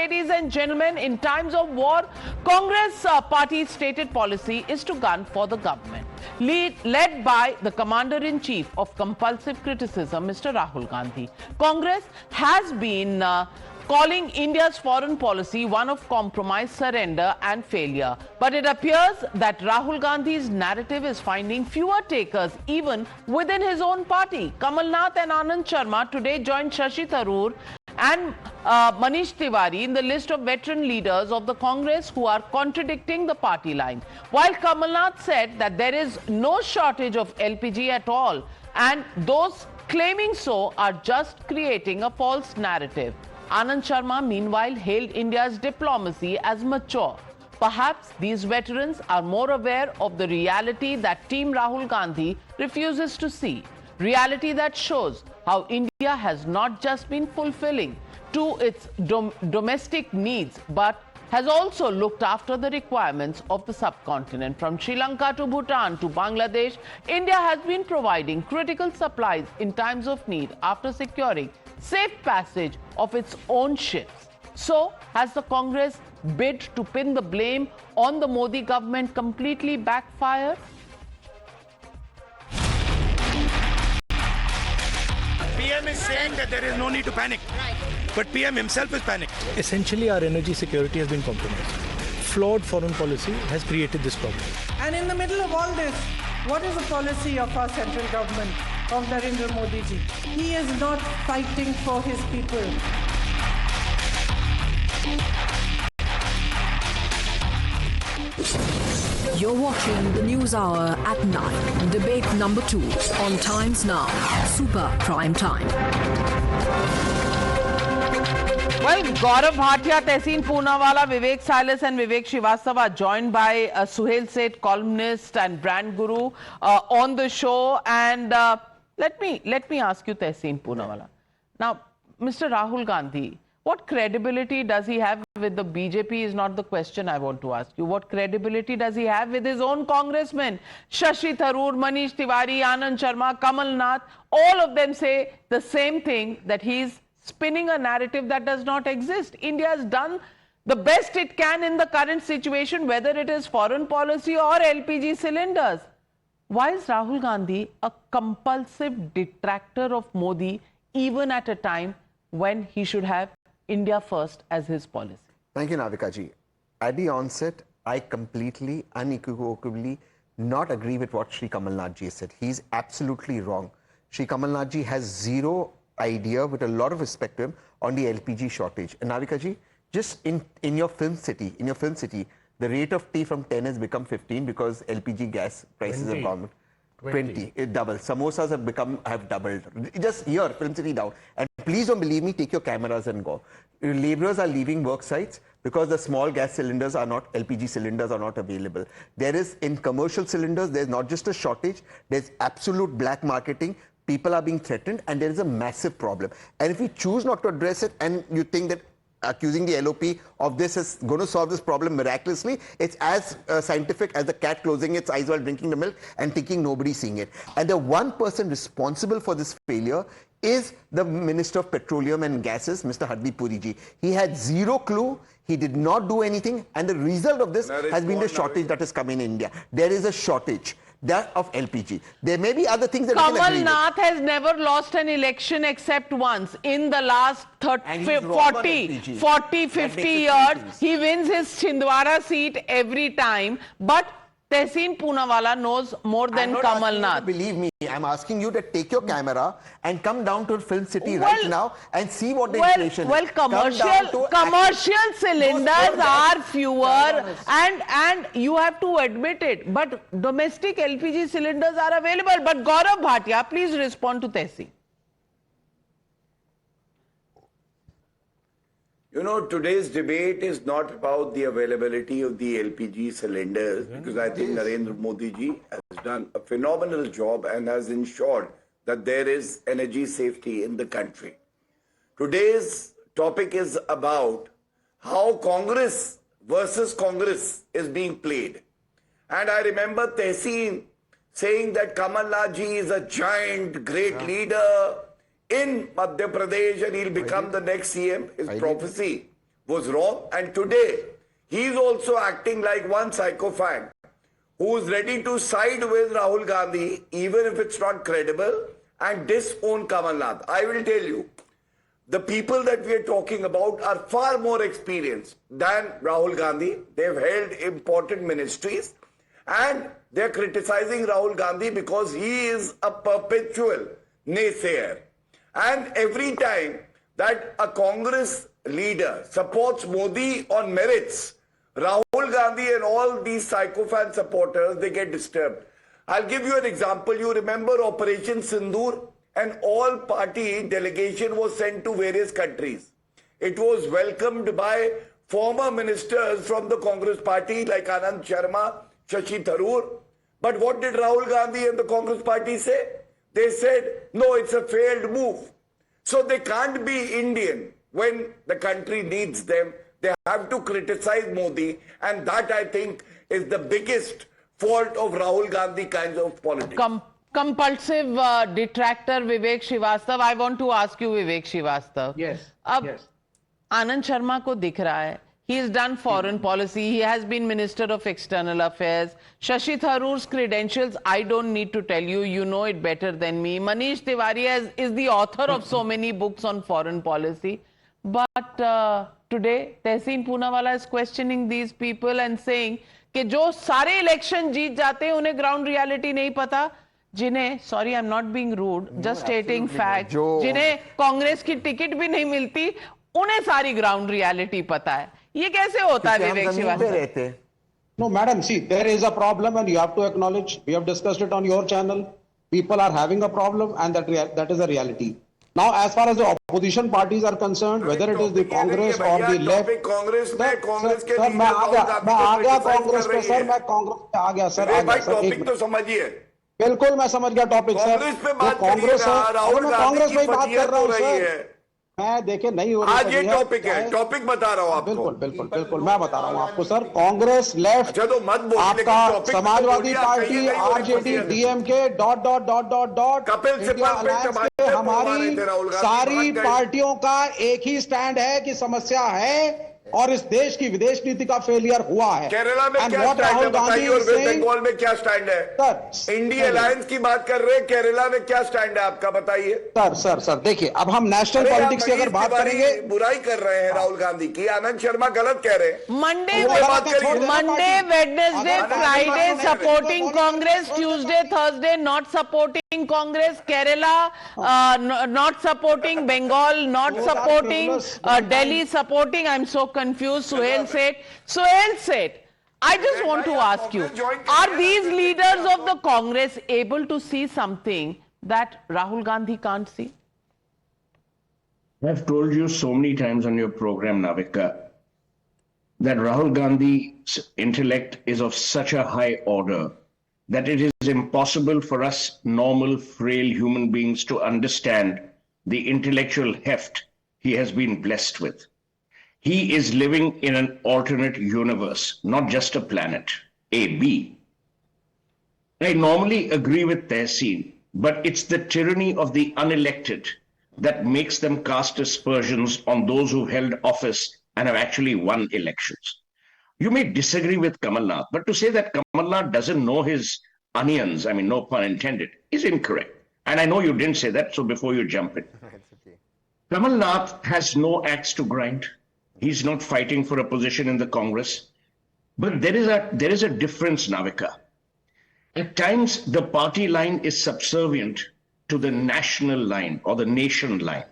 ladies and gentlemen, in times of war, Congress party's stated policy is to gun for the government. Led by the commander-in-chief of compulsive criticism, Mr. Rahul Gandhi. Congress has been calling India's foreign policy one of compromise, surrender and failure. But it appears that Rahul Gandhi's narrative is finding fewer takers even within his own party. Kamal Nath and Anand Sharma today joined Shashi Tharoor and Manish Tiwari in the list of veteran leaders of the Congress who are contradicting the party line. While Kamal Nath said that there is no shortage of LPG at all, and those claiming so are just creating a false narrative. Anand Sharma, meanwhile, hailed India's diplomacy as mature. Perhaps these veterans are more aware of the reality that Team Rahul Gandhi refuses to see. Reality that shows how India has not just been fulfilling to its domestic needs, but has also looked after the requirements of the subcontinent. From Sri Lanka to Bhutan to Bangladesh, India has been providing critical supplies in times of need after securing safe passage of its own ships. So, has the Congress bid to pin the blame on the Modi government completely backfired? PM is saying that there is no need to panic, but PM himself is panicked. Essentially, our energy security has been compromised. Flawed foreign policy has created this problem. And in the middle of all this, what is the policy of our central government, of Narendra Modi ji? He is not fighting for his people. You're watching the News Hour at 9. Debate number 2 on Times Now. Super Prime Time. Well, Gaurav Bhatia, Tehseen Poonawala, Vivek Silas and Vivek Srivastava are joined by Suhel Seth, columnist and brand guru on the show. And let me ask you, Tehseen Poonawala. Now, Mr. Rahul Gandhi, what credibility does he have with the BJP is not the question I want to ask you. What credibility does he have with his own congressmen? Shashi Tharoor, Manish Tiwari, Anand Sharma, Kamal Nath, all of them say the same thing, that he's spinning a narrative that does not exist. India has done the best it can in the current situation, whether it is foreign policy or LPG cylinders. Why is Rahul Gandhi a compulsive detractor of Modi even at a time when he should have India first as his policy? Thank you, Navika ji. At the onset, I completely, unequivocally not agree with what Shri Kamal Nath ji said. He's absolutely wrong. Shri Kamal Nath ji has zero idea, with a lot of respect to him, on the LPG shortage. And Navika ji, just in your film city, the rate of tea from 10 has become 15 because LPG gas prices have gone 20. It doubled. Samosas have doubled. Just here, film city down. And please don't believe me, take your cameras and go. Laborers are leaving work sites because the small gas cylinders are not, LPG cylinders are not available. There is, in commercial cylinders, there's not just a shortage, there's absolute black marketing. People are being threatened and there is a massive problem. And if we choose not to address it and you think that accusing the LOP of this is going to solve this problem miraculously, it's as scientific as the cat closing its eyes while drinking the milk and thinking nobody's seeing it. And the one person responsible for this failure is the Minister of Petroleum and Gases, Mr. Hardeep Puri ji. He had zero clue. He did not do anything. And the result of this has been the shortage that has come in India. There is a shortage. That of LPG. There may be other things that Kamal Nath has never lost an election except once in the last 40, 50 years. He wins his Chhindwara seat every time. But Tehseen Poonawala knows more than Kamal Nath. Believe me, I'm asking you to take your camera and come down to Film City right now and see what the inflation is. Well, commercial cylinders are fewer and you have to admit it. But domestic LPG cylinders are available. But Gaurav Bhatia, please respond to Tehseen. You know, today's debate is not about the availability of the LPG cylinders, because I think Narendra Modi ji has done a phenomenal job and has ensured that there is energy safety in the country. Today's topic is about how Congress versus Congress is being played. And I remember Tehseen saying that Kamal Nath ji is a giant, great leader in Madhya Pradesh and he'll become the next CM. His prophecy was wrong. And today, he is also acting like one sycophant who is ready to side with Rahul Gandhi, even if it's not credible, and disown Kamal Nath. I will tell you, the people that we are talking about are far more experienced than Rahul Gandhi. They've held important ministries and they're criticizing Rahul Gandhi because he is a perpetual naysayer. And every time that a Congress leader supports Modi on merits, Rahul Gandhi and all these sycophant supporters, they get disturbed. I'll give you an example. You remember Operation Sindoor? An all-party delegation was sent to various countries. It was welcomed by former ministers from the Congress party like Anand Sharma, Shashi Tharoor. But what did Rahul Gandhi and the Congress party say? They said, no, it's a failed move. So they can't be Indian when the country needs them. They have to criticize Modi, and that, I think, is the biggest fault of Rahul Gandhi kinds of politics. Compulsive detractor Vivek Srivastava. I want to ask you, Vivek Srivastava. Yes. Yes. Anand Sharma ko dikh raha hai. He has done foreign policy. He has been Minister of External Affairs. Shashi Tharoor's credentials, I don't need to tell you. You know it better than me. Manish Tiwari is the author of so many books on foreign policy. But today, Tehseen Poonawala is questioning these people and saying कि जो सारे election जीत जाते हैं उन्हें ground reality नहीं पता, जिन्हें, sorry I am not being rude, just stating fact, जिन्हें कांग्रेस की टिकट भी नहीं मिलती उन्हें सारी ग्राउंड रियलिटी पता है. ये कैसे होता है विवेक Srivastava? No, madam, see, there is a problem and you have to acknowledge. We have discussed it on your channel. People are having a problem and that is a reality. Now, as far as the opposition parties are concerned, whether it is the Congress or the left, sir, मैं आ गया कांग्रेस पे sir, मैं कांग्रेस पे आ गया sir, topic तो समझिए. बिल्कुल मैं समझ गया टॉपिक सर. कांग्रेस है, मैं कांग्रेस में बात कर रहा हूँ सर. मैं देखे नहीं हो रही आज ये टॉपिक है, टॉपिक बता रहा हूँ आपको. बिल्कुल बिल्कुल बिल्कुल मैं बता रहा हूँ आपको सर. कांग्रेस लेफ्ट, तो मत बोलिए, आपका Samajwadi party, RJD, DMK dot Kapil Sibal पे हमारी सारी पार्टियों का एक ही स्टैंड है कि समस्या है और इस देश की विदेश नीति का फेलियर हुआ है. केरला में क्या स्टैंड है बताइए, और वेस्ट बंगाल में क्या स्टैंड है? सर, इंडिया अलायंस की बात कर रहे हैं, केरला में क्या स्टैंड है आपका बताइए. सर देखिए, अब हम नेशनल पॉलिटिक्स की अगर बात करेंगे, बुराई कर रहे हैं राहुल गांधी की. आनंद शर्मा गलत कह रहे हैं. Monday Wednesday Friday supporting Congress, Tuesday Thursday not supporting Congress, Kerala not supporting, Bengal not supporting, Delhi supporting. I am so confused. Suhel Seth, I just want to ask you, are these leaders of the Congress able to see something that Rahul Gandhi can't see? I've told you so many times on your program, Navika, that Rahul Gandhi's intellect is of such a high order that it is impossible for us normal, frail human beings to understand the intellectual heft he has been blessed with. He is living in an alternate universe, not just a planet, A, B. I normally agree with Tehseen, but it's the tyranny of the unelected that makes them cast aspersions on those who held office and have actually won elections. You may disagree with Kamal Nath, but to say that Kamal Nath doesn't know his onions, I mean, no pun intended, is incorrect. And I know you didn't say that, so before you jump in. Kamal Nath has no axe to grind. He's not fighting for a position in the Congress. But there is a difference, Navika. At times, the party line is subservient to the national line or the nation line.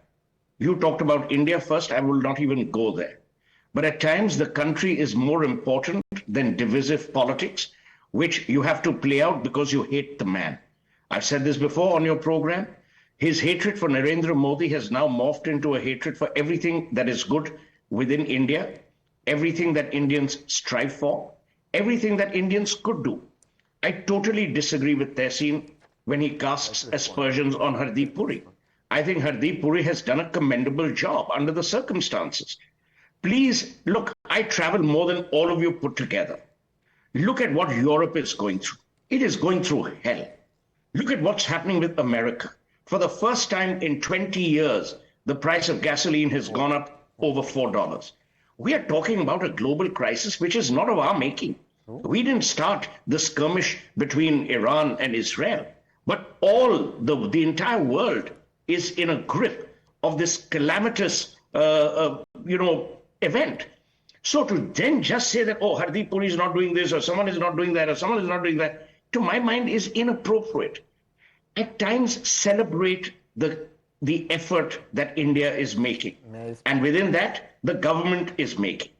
You talked about India first. I will not even go there. But at times, the country is more important than divisive politics, which you have to play out because you hate the man. I've said this before on your program. His hatred for Narendra Modi has now morphed into a hatred for everything that is good within India, everything that Indians strive for, everything that Indians could do. I totally disagree with Tehseen when he casts aspersions on Hardeep Puri. I think Hardeep Puri has done a commendable job under the circumstances. Please, look, I travel more than all of you put together. Look at what Europe is going through. It is going through hell. Look at what's happening with America. For the first time in 20 years, the price of gasoline has gone up over $4. We are talking about a global crisis which is not of our making. We didn't start the skirmish between Iran and Israel, but the entire world is in a grip of this calamitous, event. So to then just say that, oh, Hardeep Puri is not doing this, or someone is not doing that, or someone is not doing that, to my mind is inappropriate. At times, celebrate the effort that India is making. And within that, the government is making.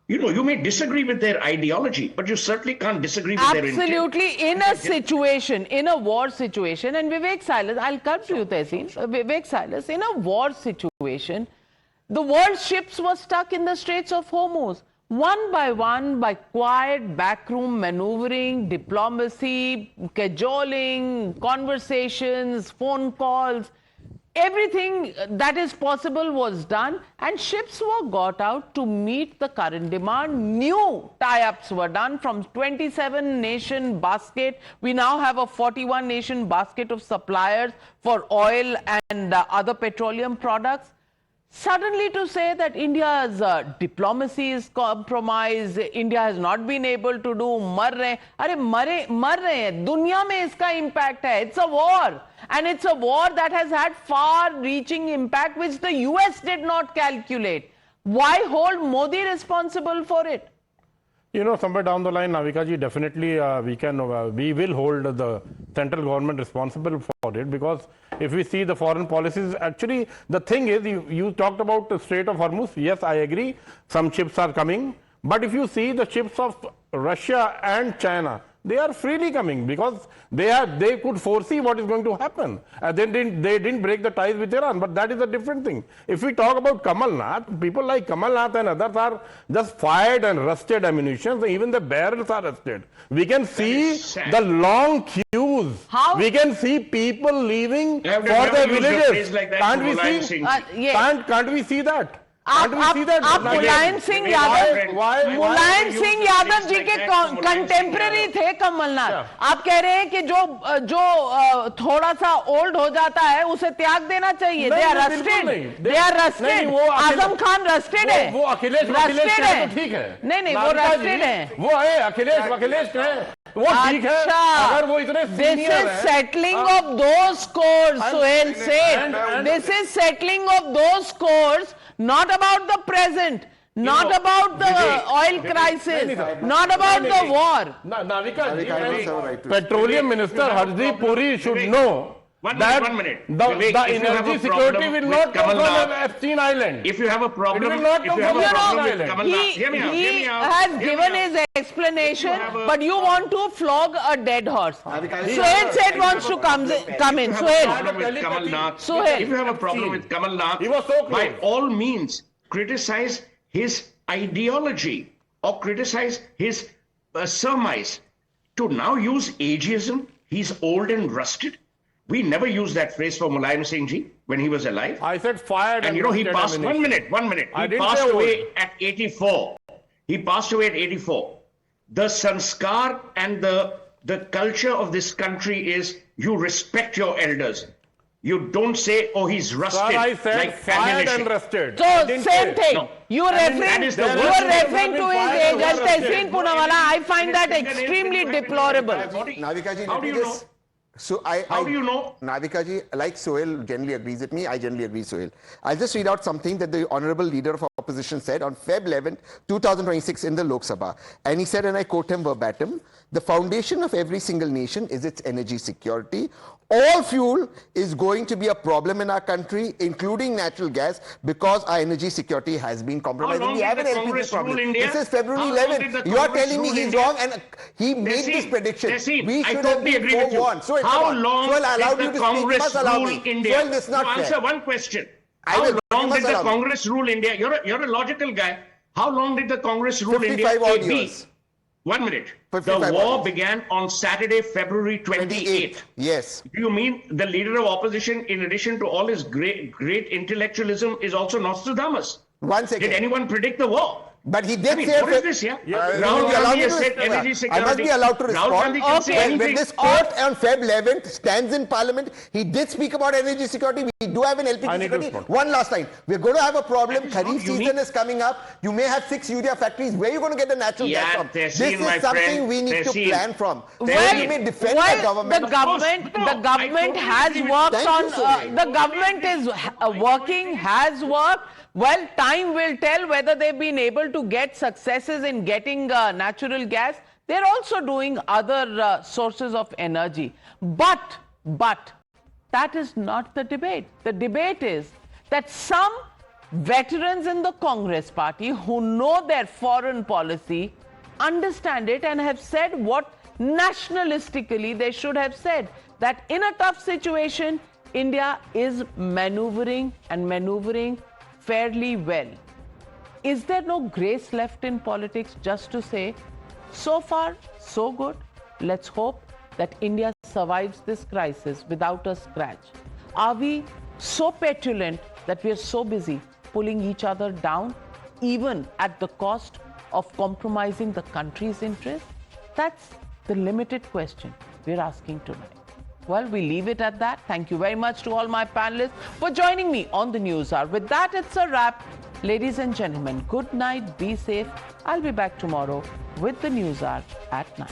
You may disagree with their ideology, but you certainly can't disagree with their intent. Absolutely, in a situation, in a war situation, and Vivek Silas, I'll come to you, Tehseen. Vivek Silas, in a war situation, the world's ships were stuck in the Straits of Hormuz. One by quiet backroom maneuvering, diplomacy, cajoling, conversations, phone calls, everything that is possible was done, and ships were got out to meet the current demand. New tie-ups were done from 27-nation basket. We now have a 41-nation basket of suppliers for oil and other petroleum products. Suddenly to say that India's diplomacy is compromised, India has not been able to do, mar rahe hain, दुनिया में इसका impact hai. It's a war, and it's a war that has had far-reaching impact which the US did not calculate. Why hold Modi responsible for it? Somewhere down the line, Navika ji, definitely we will hold the central government responsible for it, because if we see the foreign policies, actually the thing is, you talked about the Strait of Hormuz. Yes, I agree, some ships are coming, but if you see the ships of Russia and China, they are freely coming because they could foresee what is going to happen. They didn't break the ties with Iran, but that is a different thing. If we talk about Kamal Nath, people like Kamal Nath and others are just fired and rusted ammunition. So even the barrels are rusted. We can see the long queues. How? We can see people leaving for their villages. Can't we see? Can't we see that? आप मुलायम सिंह यादव जी के contemporary थे कमलनाथ. आप कह रहे हैं कि जो थोड़ा सा ओल्ड हो जाता है उसे त्याग देना चाहिए. They are arrested. Azam Khan arrested है. वो अखिलेश है, ठीक है. नहीं वो रस्टेड है. वो है अखिलेश है. वो ठीक है. अगर वो इतने this is settling of those scores, Suhel Seth. This is settling of those scores. Not about the present, not about the oil crisis, not about the war. Navika, Petroleum Minister Hardeep Puri should know that the energy security will not come from Epstein Island. If you have a problem, it will not come from Epstein Island. He has given his explanation, but you want to flog a dead horse. Suhel Seth wants to come in. Suhel. If you have a problem with Kamal Nath, by all means criticize his ideology or criticize his surmise. To now use ageism, he's old and rusted. We never used that phrase for Mulayam Singh Ji when he was alive. I said fired. And he passed, one minute. He passed away at 84. He passed away at 84. The sanskar and the culture of this country is you respect your elders. You don't say, oh, he's rusted. Sir, I said like fired and rusted. So, same thing. No. You are referring to his age as Tehseen Poonawala. I find that extremely deplorable. Navika ji, how do you know? So How do you know? Navika ji, like Suhel generally agrees with me, I generally agree Suhel. I'll just read out something that the Honorable Leader of Opposition said on Feb 11, 2026 in the Lok Sabha. And he said, and I quote him verbatim, the foundation of every single nation is its energy security. All fuel is going to be a problem in our country, including natural gas, because our energy security has been compromised. How long We have an did the LPG Congress problem. rule India? This is February How long did 11th. the You are Congress telling me rule he's India? wrong, and he made this prediction. We I should totally have agree been with you. forewarned. So How long did the Congress rule India? Suhel, this is not fair. Answer one question. I How will. long You did must the allow me. Congress rule India? You're a logical guy. How long did the Congress rule India? 55 odd AB? years. 1 minute. 55 The war odd years. began on Saturday, February 28th. Yes. Do you mean the leader of opposition, in addition to all his great intellectualism, is also Nostradamus? 1 second. Did anyone predict the war? But he did say... What is this, yeah? Rahul Gandhi has said energy security. I must be allowed to respond. Rahul Gandhi can say anything. When this court on Feb 11th stands in Parliament, he did speak about energy security. We do have an LPG security. One last line. We're going to have a problem. Kharif season is coming up. You may have 6 urea factories. Where are you going to get the natural gas from? This is something we need to plan from. Well, we may defend the government. The government has worked on... the government is working, has worked. Well, time will tell whether they've been able to get successes in getting natural gas. They're also doing other sources of energy. But that is not the debate. The debate is that some veterans in the Congress party who know their foreign policy understand it and have said what nationalistically they should have said, that in a tough situation, India is maneuvering fairly well. Is there no grace left in politics just to say, so far, so good? Let's hope that India survives this crisis without a scratch. Are we so petulant that we are so busy pulling each other down, even at the cost of compromising the country's interest? That's the limited question we're asking tonight. Well, we leave it at that. Thank you very much to all my panelists for joining me on the News Hour. With that, it's a wrap. Ladies and gentlemen, good night, be safe. I'll be back tomorrow with the News Hour at 9.